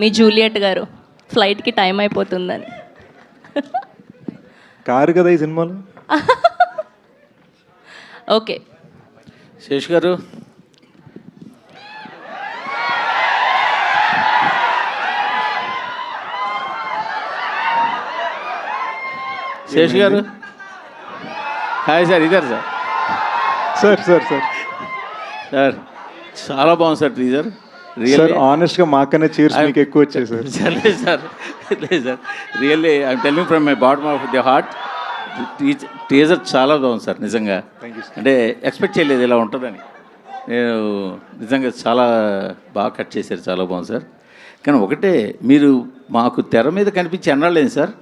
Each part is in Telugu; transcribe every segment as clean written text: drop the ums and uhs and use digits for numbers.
మీ జూలియట్ గారు ఫ్లైట్కి టైం అయిపోతుందని. కారు కదా ఈ సినిమాలో. ఓకే శేష్ గారు, శేష్ గారు హాయ్ సార్, ఇద్దరు sir. Sir sir sir sir చాలా బాగుంది సార్ టీజర్. సార్ ఆనెస్ట్గా మాకనే చీర్స్ మీకు ఎక్కువ వచ్చాయి సార్. లేదు సార్, లేదు sir, really I'm telling from my bottom of the heart. Teaser చాలా బాగుంది సార్ నిజంగా. అంటే ఎక్స్పెక్ట్ చేయలేదు ఇలా ఉంటుందని. నేను నిజంగా చాలా బాగా కట్ చేశారు, చాలా బాగుంది సార్. కానీ ఒకటే, మీరు మాకు తెర మీద కనిపించి ఎన్నాళ్ళేంది సార్?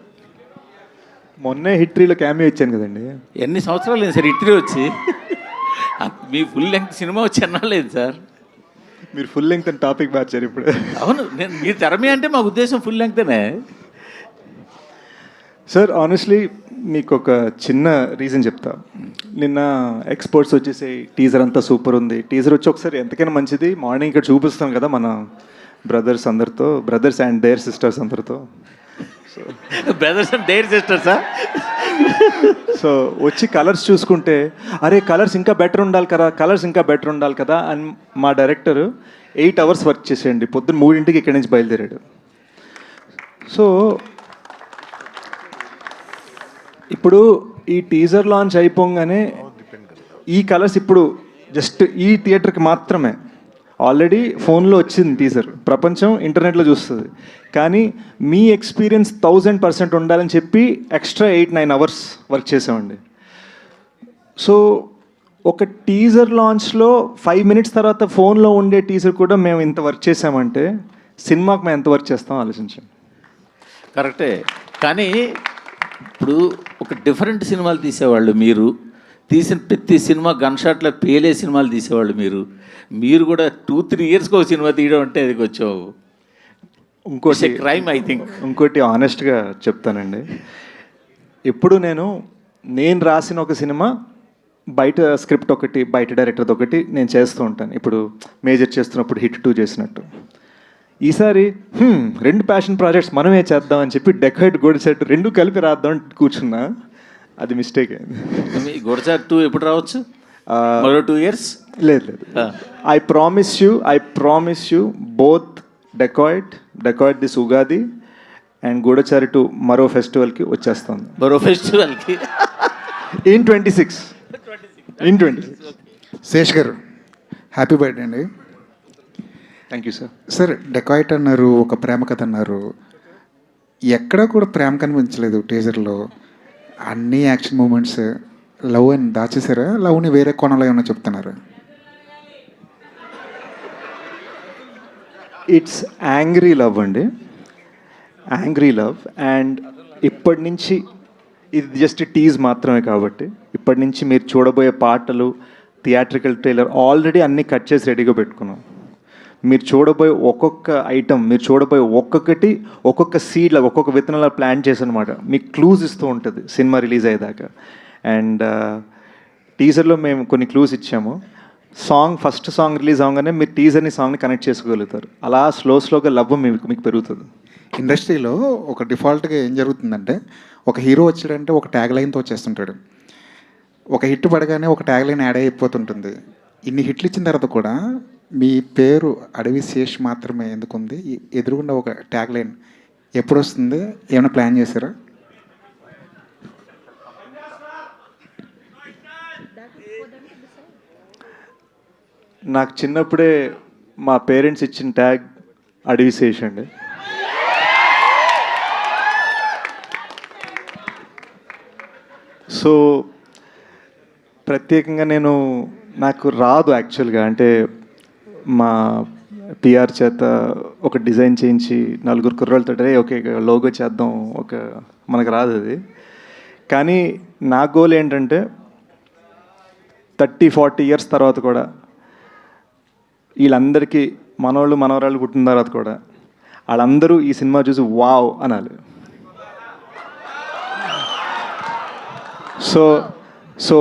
మొన్నే హిట్రీలో క్యామియో ఇచ్చాను కదండి. ఎన్ని సంవత్సరాలు లేదు సార్ హిట్రీ వచ్చి? మీ ఫుల్ లెంగ్త్ సినిమా వచ్చి ఎన్నాళ్ళేది సార్? మీరు ఫుల్ లెంగ్త్ అని టాపిక్ మార్చారు ఇప్పుడు. అవును, నేను మీరు తెర మీద అంటే మా ఉద్దేశం ఫుల్ లెంగ్తేనే సార్. ఆనెస్ట్లీ మీకు ఒక చిన్న రీజన్ చెప్తా. నిన్న ఎక్స్పర్ట్స్ వచ్చేసి టీజర్ అంతా సూపర్ ఉంది, టీజర్ వచ్చి ఒకసారి ఎంతకైనా మంచిది మార్నింగ్ ఇక్కడ చూపిస్తాం కదా మన బ్రదర్స్ అందరితో, బ్రదర్స్ అండ్ దేర్ సిస్టర్స్ అందరితో. బ్రదర్స్ అండ్ డైర్ సిస్టర్సా? సో వచ్చి కలర్స్ చూసుకుంటే అరే కలర్స్ ఇంకా బెటర్ ఉండాలి కదా, కలర్స్ ఇంకా బెటర్ ఉండాలి కదా అని మా డైరెక్టర్ 8 hours వర్క్ చేసేయండి. పొద్దున్న 3 ఇక్కడి నుంచి బయలుదేరాడు. సో ఇప్పుడు ఈ టీజర్ లాంచ్ అయిపోగానే ఈ కలర్స్ ఇప్పుడు జస్ట్ ఈ థియేటర్కి మాత్రమే. ఆల్రెడీ ఫోన్లో వచ్చింది టీజర్, ప్రపంచం ఇంటర్నెట్లో చూస్తుంది. కానీ మీ ఎక్స్పీరియన్స్ 1000% ఉండాలని చెప్పి ఎక్స్ట్రా 8-9 hours వర్క్ చేసామండి. సో ఒక టీజర్ లాంచ్లో 5 minutes తర్వాత ఫోన్లో ఉండే టీజర్ కూడా మేము ఇంత వర్క్ చేసామంటే సినిమాకి మేము ఎంత వర్క్ చేస్తామో ఆలోచించాం. కరెక్టే. కానీ ఇప్పుడు ఒక డిఫరెంట్ సినిమాలు తీసేవాళ్ళు మీరు, తీసిన ప్రతి సినిమా గన్ షాట్లో పేలే సినిమాలు తీసేవాళ్ళు మీరు కూడా 2-3 yearsకి ఒక సినిమా తీయడం అంటే అది కొంచెం ఇంకోటి క్రైమ్ ఐ థింక్. ఇంకోటి ఆనెస్ట్గా చెప్తానండి, ఎప్పుడు నేను రాసిన ఒక సినిమా బయట స్క్రిప్ట్ ఒకటి, బయట డైరెక్టర్ది ఒకటి నేను చేస్తూ ఉంటాను. ఇప్పుడు మేజర్ చేస్తున్నప్పుడు హిట్ 2 చేసినట్టు ఈసారి 2 ప్యాషన్ ప్రాజెక్ట్స్ మనమే చేద్దాం అని చెప్పి డెకాయిడ్ గోల్డ్ సెట్ 2 కలిపి రాద్దాం అని కూర్చున్నా. అది మిస్టేక్ అయింది. గోడ్సార్ 2 ఎప్పుడు రావచ్చు? మరో 2 years? లేదు. I promise you both decided this Ugadi and Goodachari 2 మరో ఫెస్టివల్కి వచ్చేస్తుంది. మరో ఫెస్టివల్కి ఇన్ 26. శేష్ గారు హ్యాపీ బర్త్డే అండి. Thank you sir. Sir dacoit అన్నారు, ఒక ప్రేమ కథ అన్నారు, ఎక్కడా కూడా ప్రేమ కనిపించలేదు టీజర్లో. అన్ని యాక్షన్ మూమెంట్స్ లవ్ అని దాచేసారా? లవ్ని వేరే కోణంలో ఏమన్నా చెప్తున్నారు? ఇట్స్ యాంగ్రీ లవ్ అండి, యాంగ్రీ లవ్. అండ్ ఇప్పటి నుంచి ఇది జస్ట్ టీజ్ మాత్రమే కాబట్టి ఇప్పటి నుంచి మీరు చూడబోయే పాటలు, థియేట్రికల్ ట్రైలర్ ఆల్రెడీ అన్నీ కట్ చేసి రెడీగా పెట్టుకున్నాం. మీరు చూడబోయే ఒక్కొక్క ఐటమ్, మీరు చూడబోయే ఒక్కొక్కటి ఒక్కొక్క సీడ్లా, ఒక్కొక్క విత్తనాల ప్లాన్ చేసి అనమాట మీకు క్లూజ్ ఇస్తూ ఉంటుంది సినిమా రిలీజ్ అయ్యేదాకా. అండ్ టీజర్లో మేము కొన్ని క్లూస్ ఇచ్చాము. ఫస్ట్ సాంగ్ రిలీజ్ అవగానే మీరు టీజర్ని సాంగ్ని కనెక్ట్ చేసుకోగలుగుతారు. అలా స్లోగా లవ్ మీకు పెరుగుతుంది. ఇండస్ట్రీలో ఒక డిఫాల్ట్గా ఏం జరుగుతుందంటే, ఒక హీరో వచ్చాడంటే ఒక ట్యాగ్ లైన్తో వచ్చేస్తుంటాడు. ఒక హిట్ పడగానే ఒక ట్యాగ్ లైన్ యాడ్ అయిపోతుంటుంది. ఇన్ని హిట్లు ఇచ్చిన తర్వాత కూడా మీ పేరు అడవి శేష్ మాత్రమే ఎందుకుంది? ఎదురుగుండా ఒక ట్యాగ్ లైన్ ఎప్పుడు వస్తుంది? ఏమైనా ప్లాన్ చేశారా? నాకు చిన్నప్పుడే మా పేరెంట్స్ ఇచ్చిన ట్యాగ్ అడవి శేష్ అండి. సో ప్రత్యేకంగా నాకు రాదు యాక్చువల్గా. అంటే మా పిఆర్ చేత ఒక డిజైన్ చేయించి 4 కుర్రాళ్ళతో ఓకే లోగో చేద్దాం, మనకు రాదు అది. కానీ నా గోల్ ఏంటంటే 30-40 years తర్వాత కూడా వీళ్ళందరికీ మనవరాళ్ళు పుట్టిన తర్వాత కూడా వాళ్ళందరూ ఈ సినిమా చూసి వావ్ అనాలి. సో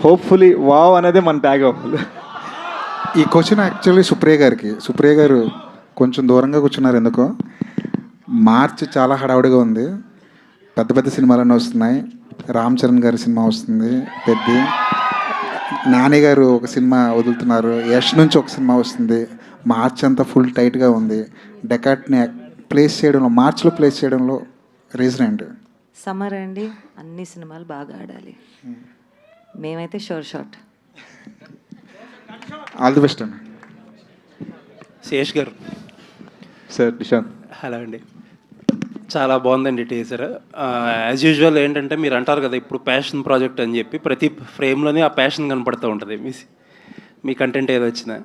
హోప్ఫుల్లీ వావ్ అనేది మన ట్యాగ్ అవ్వాలి. ఈ క్వశ్చన్ యాక్చువల్లీ సుప్రియ గారికి. సుప్రియ గారు కొంచెం దూరంగా కూర్చున్నారు ఎందుకో. మార్చ్ చాలా హడావుడిగా ఉంది. పెద్ద పెద్ద సినిమాలన్నీ వస్తున్నాయి. రామ్ చరణ్ గారి సినిమా వస్తుంది పెద్ద. నాని గారు ఒక సినిమా వదులుతున్నారు. యష్ నుంచి ఒక సినిమా వస్తుంది. మార్చ్ అంతా ఫుల్ టైట్గా ఉంది. డెకాట్ని ప్లేస్ చేయడంలో, మార్చ్లో ప్లేస్ చేయడంలో రీజన్ ఏంటి? సమ్మర్ అండి, అన్ని సినిమాలు బాగా ఆడాలి. మేమైతే షోర్ షాట్. ఆల్ ది బెస్ట్ అండి. శేష్ గారు. సార్ నిశాంత్. హలో అండి. చాలా బాగుందండి టీజర్. యాజ్ యూజువల్ ఏంటంటే మీరు అంటారు కదా ఇప్పుడు ప్యాషన్ ప్రాజెక్ట్ అని చెప్పి, ప్రతి ఫ్రేమ్లోనే ఆ ప్యాషన్ కనపడుతూ ఉంటుంది మీ కంటెంట్ ఏదో వచ్చినా.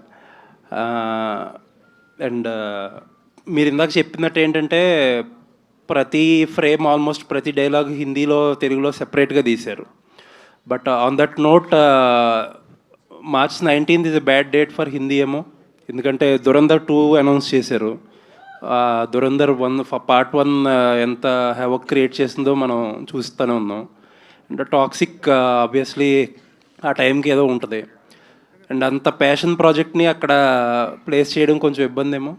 అండ్ మీరు ఇందాక చెప్పినట్టు ఏంటంటే ప్రతి ఫ్రేమ్, ఆల్మోస్ట్ ప్రతి డైలాగ్ హిందీలో తెలుగులో సెపరేట్గా తీశారు. But on that note, March 19th is a bad date for Hindi ఏమో. ఎందుకంటే దురంధర్ 2 అనౌన్స్ చేశారు. దురంధర్ 1 పార్ట్ 1 ఎంత హెవక్ క్రియేట్ చేసిందో మనం చూస్తూనే ఉన్నాం. అండ్ టాక్సిక్ ఆబ్వియస్లీ ఆ టైంకి ఏదో ఉంటుంది. అండ్ అంత ప్యాషన్ ప్రాజెక్ట్ని అక్కడ ప్లేస్ చేయడం కొంచెం ఇబ్బంది ఏమో.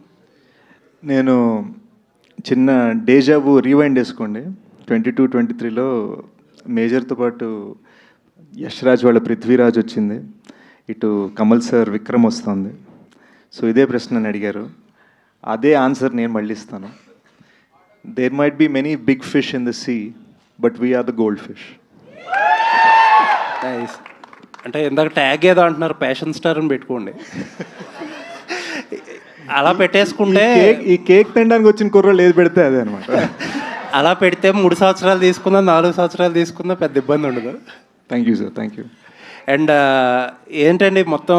నేను చిన్న డేజాబు రీవైండ్ వేసుకోండి. 22-23లో మేజర్తో పాటు యష్ రాజ్ వాళ్ళ పృథ్వీరాజ్ వచ్చింది, ఇటు కమల్ సార్ విక్రమ్ వస్తుంది. సో ఇదే ప్రశ్న నన్ను అడిగారు, అదే ఆన్సర్ నేను మళ్ళీ ఇస్తాను. There might be many big fish in the sea, but we're the goldfish. అంటే ఇందాక ట్యాగ్ ఏదో అంటున్నారు, ప్యాషన్ స్టార్ అని పెట్టుకోండి. అలా పెట్టేసుకుంటే ఈ కేక్ తినడానికి వచ్చిన కుర్రోళ్ళు ఏది పెడితే అదే అనమాట. అలా పెడితే 3 సంవత్సరాలు తీసుకున్నా 4 సంవత్సరాలు తీసుకున్నా పెద్ద ఇబ్బంది ఉండదు. Thank you sir, thank you. And ఏంటండి మొత్తం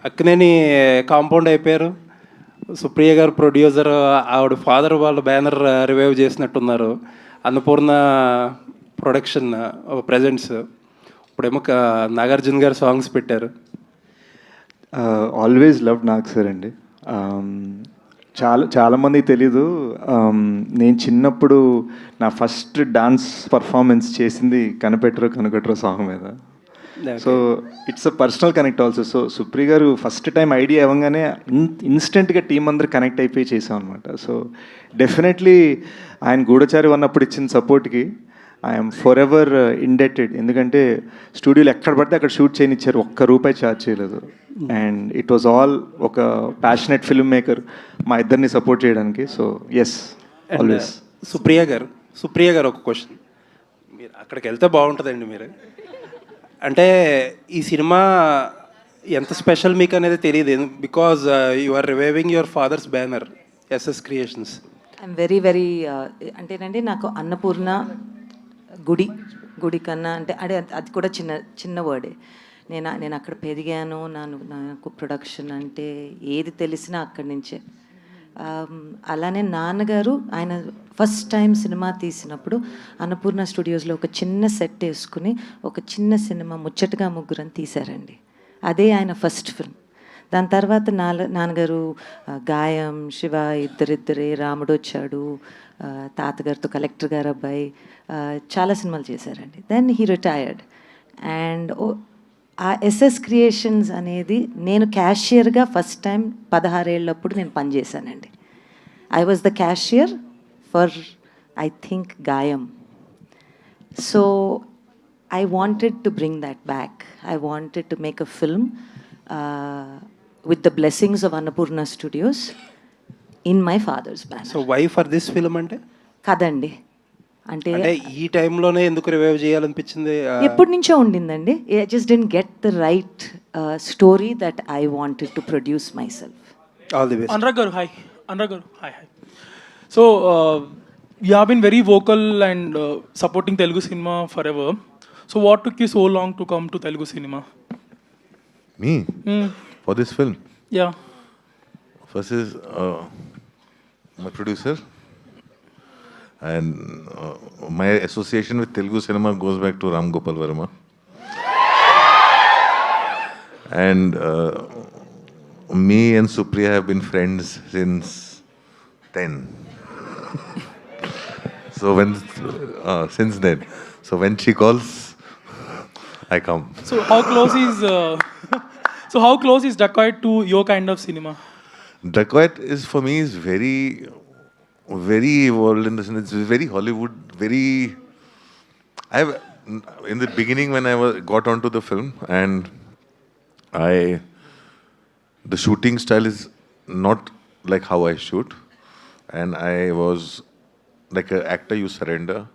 అక్కినేని కాంపౌండ్ అయిపోయారు. సుప్రియ గారు ప్రొడ్యూసర్, ఆవిడ ఫాదర్ వాళ్ళ బ్యానర్ రివైవ్ చేసినట్టున్నారు. Annapurna production presents. ఇప్పుడేమో నాగార్జున గారు సాంగ్స్ పెట్టారు. ఆల్వేస్ లవ్ నాగ్ సార్ అండి. చాలామందికి తెలీదు, నేను చిన్నప్పుడు నా ఫస్ట్ డాన్స్ పర్ఫార్మెన్స్ చేసింది కనిపెట్టరు కనుగొట్టరు సాంగ్ మీద. So it's a personal connect also. So Supriya గారు ఫస్ట్ టైం ఐడియా ఇవ్వగానే ఇన్స్టెంట్గా టీం అందరు కనెక్ట్ అయిపోయి చేసాం అనమాట. సో డెఫినెట్లీ ఆయన గూఢచారి ఉన్నప్పుడు ఇచ్చిన సపోర్ట్కి ఐఎమ్ ఫర్ ఎవర్ ఇండెటెడ్. ఎందుకంటే స్టూడియోలో ఎక్కడ పడితే అక్కడ షూట్ చేయనిచ్చారు, ₹1 ఛార్జ్ చేయలేదు. అండ్ ఇట్ వాజ్ ఆల్ ఒక ప్యాషనెట్ ఫిల్మ్ మేకర్ మా ఇద్దరిని సపోర్ట్ చేయడానికి. So yes, always. సుప్రియ గారు ఒక క్వశ్చన్, మీరు అక్కడికి వెళ్తే బాగుంటుందండి. మీరు అంటే ఈ సినిమా ఎంత స్పెషల్ మీకు అనేది తెలియదు, because you are reviving your father's banner SS creations. I'm very అంటేనండి, నాకు అన్నపూర్ణ గుడి కన్నా అంటే అది కూడా చిన్న వర్డే. నేను అక్కడ పెరిగాను. నాకు ప్రొడక్షన్ అంటే ఏది తెలిసినా అక్కడి నుంచే. అలానే నాన్నగారు ఆయన ఫస్ట్ టైం సినిమా తీసినప్పుడు అన్నపూర్ణ స్టూడియోస్లో ఒక చిన్న సెట్ వేసుకుని ఒక చిన్న సినిమా ముచ్చటగా ముగ్గురని తీశారండి. అదే ఆయన ఫస్ట్ ఫిల్మ్. దాని తర్వాత నాన్నగారు గాయం, శివ, ఇద్దరిద్దరే, రాముడు వచ్చాడు, తాతగారితో కలెక్టర్ గారు అబ్బాయి, చాలా సినిమాలు చేశారండి. Then he retired. అండ్ ఆ ఎస్ఎస్ క్రియేషన్స్ అనేది నేను క్యాషియర్గా ఫస్ట్ టైం 16 ఏళ్ళప్పుడు నేను పనిచేశానండి. I was the cashier for I think Gaayam. So I wanted to bring that back. I wanted to make a film with the blessings of Annapurna Studios in my father's banner. So why for this film అంటే కదండి, అంటే ఈ టైంలోనే ఎందుకు రివైవ్ చేయాలనిపించింది? ఎప్పటి నుంచో ఉండిందండి. I just didn't get the right story that I wanted to produce my self. All the best. Anurag garu, hi. So you have been very vocal and supporting Telugu cinema forever. So what took you so long to come to Telugu cinema? Me? For this film? Yeah. First is my producer, and my association with Telugu cinema goes back to Ram Gopal Verma. And me and Supriya have been friends since 10. So since then. So when she calls, I come. So how close is Dacoit to your kind of cinema? Dacoit is for me is very, very evolved in the sense it's very Hollywood, very. I've in the beginning when got onto the film and the shooting style is not like how I shoot, and I was like an actor. You surrender,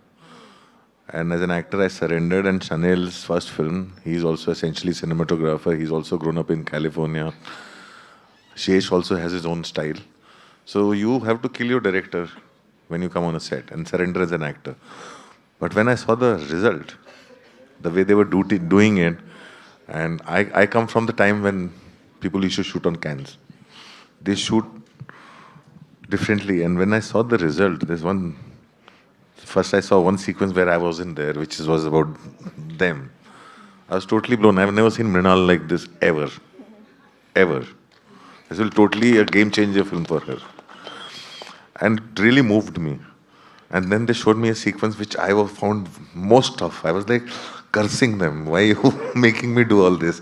and as an actor, I surrendered. And Chanel's first film, he's also essentially cinematographer. He's also grown up in California. Shesh also has his own style. So you have to kill your director when you come on a set and surrender as an actor. But when I saw the result, the way they were doing it, and I come from the time when people used to shoot on cans. They shoot differently. And when I saw the result, first I saw one sequence where I wasn't there, which was about them. I was totally blown. I've never seen Mrinal like this ever. Ever. This was totally a game changer film for her. And it really moved me. And then they showed me a sequence which I found most tough. I was like cursing them. Why are you making me do all this?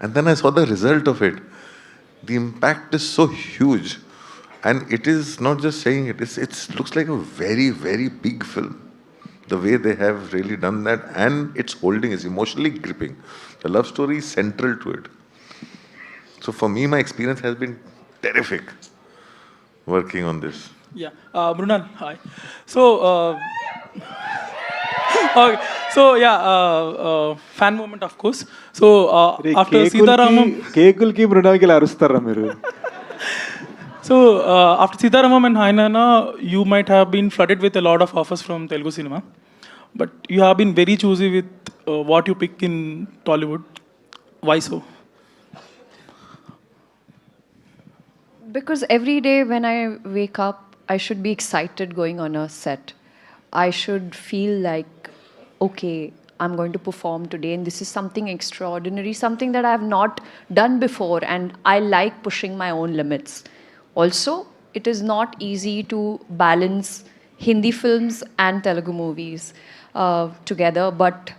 And then I saw the result of it. The impact is so huge. And it is not just saying it looks like a very, very big film. The way they have really done that, and its holding is emotionally gripping. The love story is central to it. So for me, my experience has been terrific working on this. Yeah, Mrunal, hi. So, okay. So yeah, fan moment, of course. So after Sitaramam, కేకులకి మృణాల్కి ఇలా అరుస్తారా మీరు? so after Sitaramam and Hainana, you might have been flooded with a lot of offers from Telugu cinema, but you have been very choosy with what you pick in Tollywood. Why so? Because every day when I wake up, I should be excited going on a set. I should feel like, okay, I'm going to perform today, and this is something extraordinary, something that I have not done before, and I like pushing my own limits. Also, it is not easy to balance Hindi films and Telugu movies together, but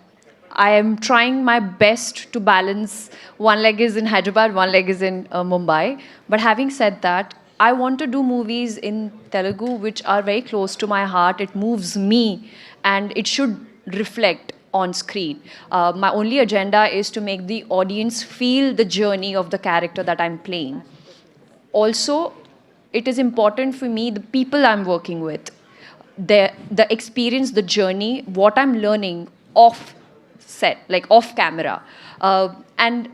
I am trying my best to balance. One leg is in Hyderabad, one leg is in Mumbai. But having said that, I want to do movies in Telugu which are very close to my heart. It moves me and it should reflect on screen. My only agenda is to make the audience feel the journey of the character that I'm playing. Also, it is important for me, the people I'm working with, the experience, the journey, what I'm learning off set, like off camera. And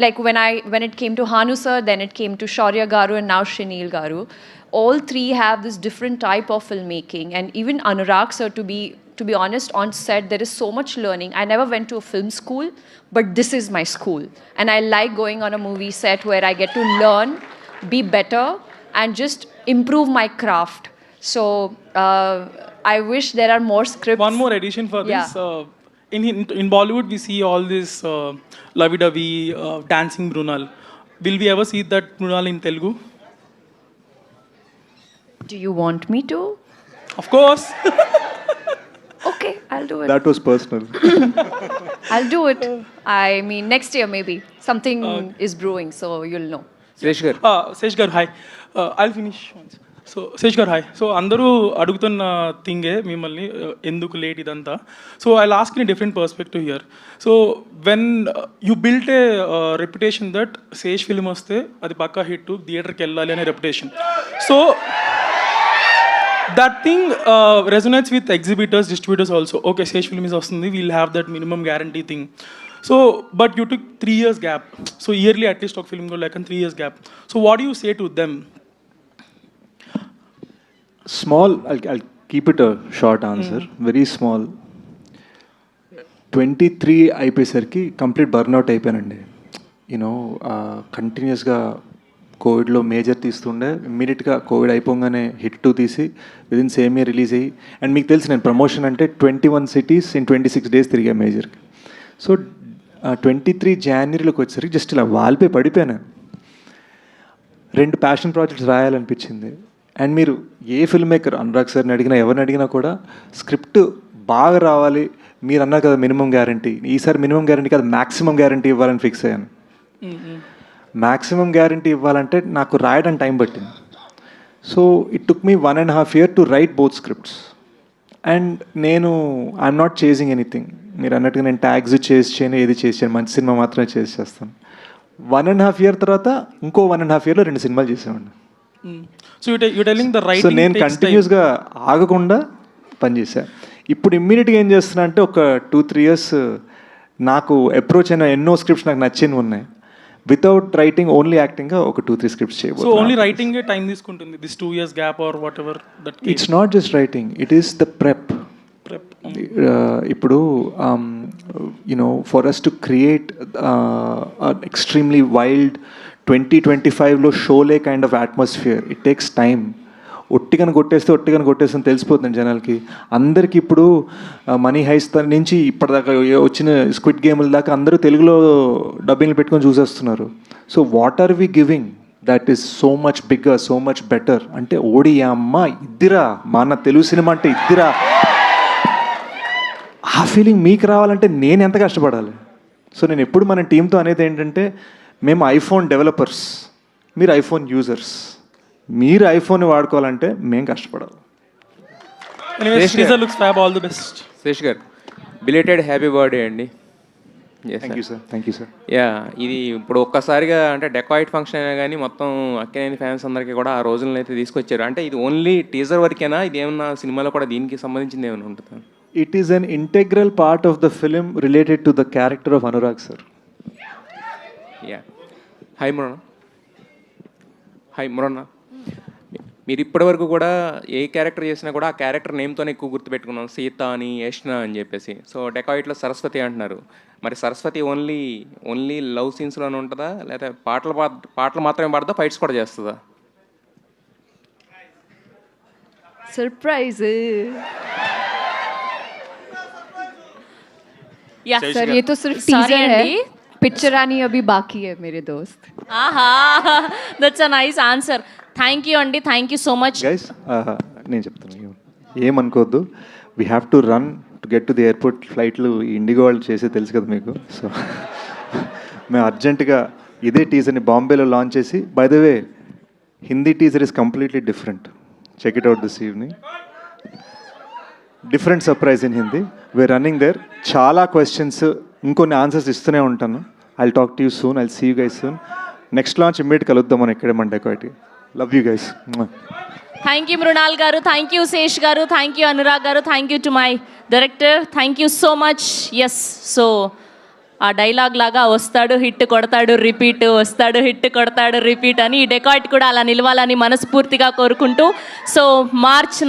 like when it came to Hanu sir, then it came to Shaurya Garu, and now Shinil Garu. All three have this different type of filmmaking, and even Anurag sir, to be honest, on set there is so much learning. I never went to a film school, but this is my school, and I like going on a movie set where I get to learn, be better, and just improve my craft. So I wish there are more scripts. One more addition for this. Yeah. In Bollywood, we see all this lovey-dovey dancing Mrunal. Will we ever see that Mrunal in Telugu? Do you want me to? Of course. Okay, I'll do it. That was personal. I'll do it. I mean, next year maybe. Something is brewing, so you'll know. Sesh గారు hi I'll finish so Sesh గారు హాయ్ సో అందరూ అడుగుతున్న థింగే మిమ్మల్ని ఎందుకు లేట్ ఇదంతా so I ask in different perspective here so when you built a reputation that Sesh film వస్తే అది పక్కా హిట్ థియేటర్కి వెళ్ళాలి అనే reputation so that thing resonates with exhibitors, distributors also. Okay, Sesh film is awesome. We'll have that minimum guarantee thing. So, but you took 3 years gap. So yearly at least talk film go like 3 years gap. So what do you say to them? Small, I'll keep it a short answer. Very small. 23 అయిపోయేసరికి కంప్లీట్ బర్న్అవుట్ అయిపోయానండి. యూనో కంటిన్యూస్గా కోవిడ్లో మేజర్ తీస్తుండే ఇమ్మీడియట్గా కోవిడ్ అయిపోగానే హిట్ 2 తీసి విదిన్ సేమ్ ఇయర్ రిలీజ్ అయ్యి అండ్ మీకు తెలుసు నేను ప్రమోషన్ అంటే 21 cities in 26 days తిరిగా మేజర్కి. సో 23 జనవరిలోకి వచ్చేసరికి జస్ట్ ఇలా వాల్పే పడిపోయాను. 2 ప్యాషన్ ప్రాజెక్ట్స్ రాయాలనిపించింది. అండ్ మీరు ఏ ఫిల్మ్ మేకర్ అనురాగ్ సార్ని అడిగినా ఎవరిని అడిగినా కూడా స్క్రిప్ట్ బాగా రావాలి, మీరు అన్నారు కదా మినిమం గ్యారంటీ, ఈసారి మినిమం గ్యారంటీ కాదు మ్యాక్సిమం గ్యారంటీ ఇవ్వాలని ఫిక్స్ అయ్యాను. మ్యాక్సిమం గ్యారంటీ ఇవ్వాలంటే నాకు రాయడం టైం పట్టింది. So it took me 1.5 years to right both scripts. And నేను ఐఎమ్ నాట్ చేసింగ్ ఎనీథింగ్. మీరు అన్నట్టుగా నేను ట్యాగ్స్ చేయను, ఏది చేసాను, మంచి సినిమా మాత్రమే చేస్తాను. 1.5 years తర్వాత ఇంకో 1.5 yearsలో 2 సినిమాలు చేసేవాడిని. So you telling the so writing నేను కంటిన్యూస్గా ఆగకుండా పనిచేశాను. ఇప్పుడు ఇమ్మీడియట్గా ఏం చేస్తున్నా అంటే ఒక 2-3 years నాకు అప్రోచ్ అయిన ఎన్నో స్క్రిప్ట్స్ నాకు నచ్చినవి ఉన్నాయి. వితౌట్ రైటింగ్ ఓన్లీ యాక్టింగ్గా ఒక 2-3 స్క్రిప్ట్స్ సో చేయబోతున్నాను. ఓన్లీ రైటింగ్ టైం తీసుకుంటుంది this 2 years gap or whatever that it's not just writing, it is the prep. ఇప్పుడు you know for us to create extremely wild 2025లో Sholay kind of atmosphere, it takes time. ఒట్టిగని కొట్టేస్తే తెలిసిపోతుంది జనాలకి. అందరికీ ఇప్పుడు మనీ హైస్ట్ నుంచి ఇప్పటిదాకా వచ్చిన స్క్విడ్ గేమ్ల దాకా అందరూ తెలుగులో డబ్బింగ్లు పెట్టుకొని చూసేస్తున్నారు. So what are we giving that is so much bigger, so much better. అంటే ఓడి అమ్మ ఇద్దిరా, మన తెలుగు సినిమా అంటే ఇద్దిరా, ఆ ఫీలింగ్ మీకు రావాలంటే నేను ఎంత కష్టపడాలి. సో నేను ఎప్పుడు మన టీంతో అనేది ఏంటంటే, మేము ఐఫోన్ డెవలపర్స్, మీరు ఐఫోన్ యూజర్స్. మీరు ఐఫోన్ వాడుకోవాలంటే మేము కష్టపడాలి. Looks fab, all the best. Sesh గారు, బిలేటెడ్ హ్యాపీ బర్త్డే అండి. Thank you sir. యా, ఇది ఇప్పుడు ఒక్కసారిగా అంటే డెకాయిట్ ఫంక్షన్ అయినా కానీ మొత్తం అక్కినేని ఫ్యాన్స్ అందరికీ కూడా ఆ రోజులను అయితే తీసుకొచ్చారు. అంటే ఇది ఓన్లీ టీజర్ వరకేనా, ఇది ఏమన్నా సినిమాలో కూడా దీనికి సంబంధించింది ఏమైనా ఉంటుందా? It is an integral part of the film related to the character of Anurag sir. Yeah. Hi Muranna, మీరు ఇప్పటివరకు కూడా ఏ క్యారెక్టర్ చేసినా కూడా ఆ క్యారెక్టర్ నేమ్తోనే ఎక్కువ గుర్తుపెట్టుకున్నాం, సీత అని, యష్ణ అని చెప్పేసి. సో డెకాయిట్లో సరస్వతి అంటున్నారు. మరి సరస్వతి ఓన్లీ లవ్ సీన్స్లోనే ఉంటుందా, లేకపోతే పాటలు మాత్రమే పాడదా, ఫైట్స్ కూడా చేస్తుందా? सरप्राइज యా सर, ये तो सिर्फ Sorry टीजर है, अंडी. पिक्चर आनी अभी बाकी है मेरे दोस्त. ఆహా, that's a nice answer. Thank you అండి, thank you so much. Guys, నేను చెప్తాను, ఏమనుకోవద్దు. We have to run to get to the airport. ఫ్లైట్లు ఇండిగో వాళ్ళు చేసే తెలుసు కదా మీకు. సో మేము అర్జెంటుగా ఇదే టీజర్ని బాంబేలో లాంచ్ చేసి, by the way Hindi teaser is completely different. Check it out this evening. Different surprise in Hindi. We're running there. చాలా క్వశ్చన్స్, ఇంకొన్ని ఆన్సర్స్ ఇస్తూనే ఉంటాను. I'll talk to you soon, I'll see you guys soon. Next launch immediate కలుద్దాం మనం ఎక్కడే మన Dacoity. Love you guys. Thank you Mrunal garu, thank you Sesh garu, thank you Anurag garu, thank you to my director, thank you so much. Yes, so ఆ డైలాగ్ లాగా వస్తాడు హిట్ కొడతాడు రిపీట్, వస్తాడు హిట్ కొడతాడు రిపీట్ అని ఈ డెకాయిట్ కూడా అలా నిలవాలని మనస్ఫూర్తిగా కోరుకుంటూ, సో March